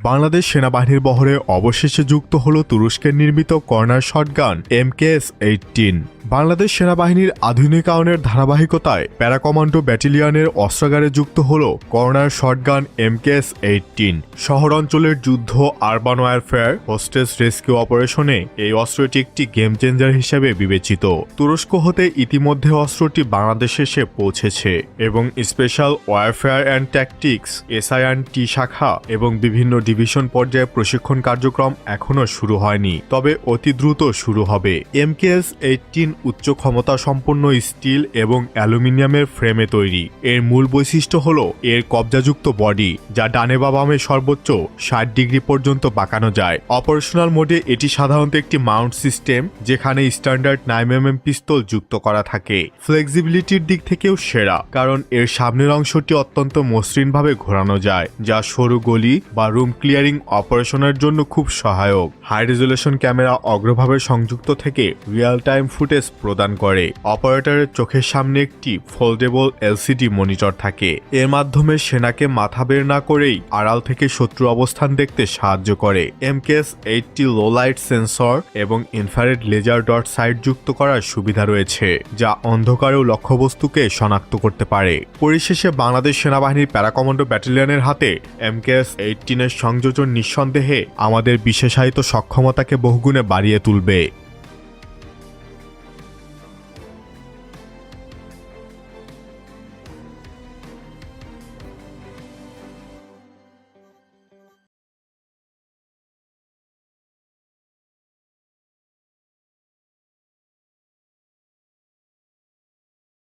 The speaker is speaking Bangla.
বাংলাদেশ সেনাবাহিনীর বহরে অবশেষে যুক্ত হল তুরস্কের নির্মিত কর্নার শটগান MKS-18। বাংলাদেশ সেনাবাহিনীর আধুনিকায়নের ধারাবাহিকতায় প্যারাকমান্ডো ব্যাটালিয়নের অস্ত্রাগারে যুক্ত হল কর্নার শটগান MKS-18। শহর অঞ্চলের যুদ্ধ, আরবান ওয়ারফেয়ার, হোস্টেজ রেস্কিউ অপারেশনে এই অস্ত্রটি একটি গেম চেঞ্জার হিসেবে বিবেচিত। তুরস্ক হতে ইতিমধ্যে অস্ত্রটি বাংলাদেশে এসে পৌঁছেছে এবং special warfare and tactics SIT শাখা এবং বিভিন্ন ডিভিশন পর্যায়ে প্রশিক্ষণ কার্যক্রম এখনও শুরু হয়নি, তবে অতি দ্রুত শুরু হবে। MKS-18 উচ্চ ক্ষমতা সম্পন্ন স্টিল এবং অ্যালুমিনিয়ামের ফ্রেমে তৈরি। এর মূল বৈশিষ্ট্য হল এর কবজাযুক্ত বডি, যা ডানে বা বামে সর্বোচ্চ 60 ডিগ্রি পর্যন্ত বাঁকানো যায়। অপারেশনাল মোডে এটি সাধারণত একটি মাউন্ট সিস্টেম, যেখানে স্ট্যান্ডার্ড 9mm পিস্তল যুক্ত করা থাকে। ফ্লেক্সিবিলিটির দিক থেকেও সেরা, কারণ এর সামনের অংশটি অত্যন্ত মসৃণভাবে ঘোরানো যায়, যা সরু গলি বা রুম ক্লিয়ারিং অপারেশনের জন্য খুব সহায়ক। হাই রেজুলেশন ক্যামেরা অগ্রভাবে সংযুক্ত থেকে রিয়েল টাইম ফুটেজ প্রদান করে। অপারেটরের চোখের সামনে একটি ফোল্ডেবল LCD মনিটর থাকে। এর মাধ্যমে সেনাকে মাথা বের না করেই আড়াল থেকে শত্রু অবস্থান দেখতে সাহায্য করে। MKS-18 লো লাইট সেন্সর এবং ইনফ্রারেড লেজার ডট সাইট যুক্ত করার সুবিধা রয়েছে, যা অন্ধকারেও লক্ষ্যবস্তুকে শনাক্ত করতে পারে। পরিশেষে বাংলাদেশ সেনাবাহিনীর প্যারাকমান্ডো ব্যাটালিয়নের হাতে MKS-18 এর সংযোজন নিঃসন্দেহে আমাদের বিশেষায়িত সক্ষমতাকে বহুগুণে বাড়িয়ে তুলবে।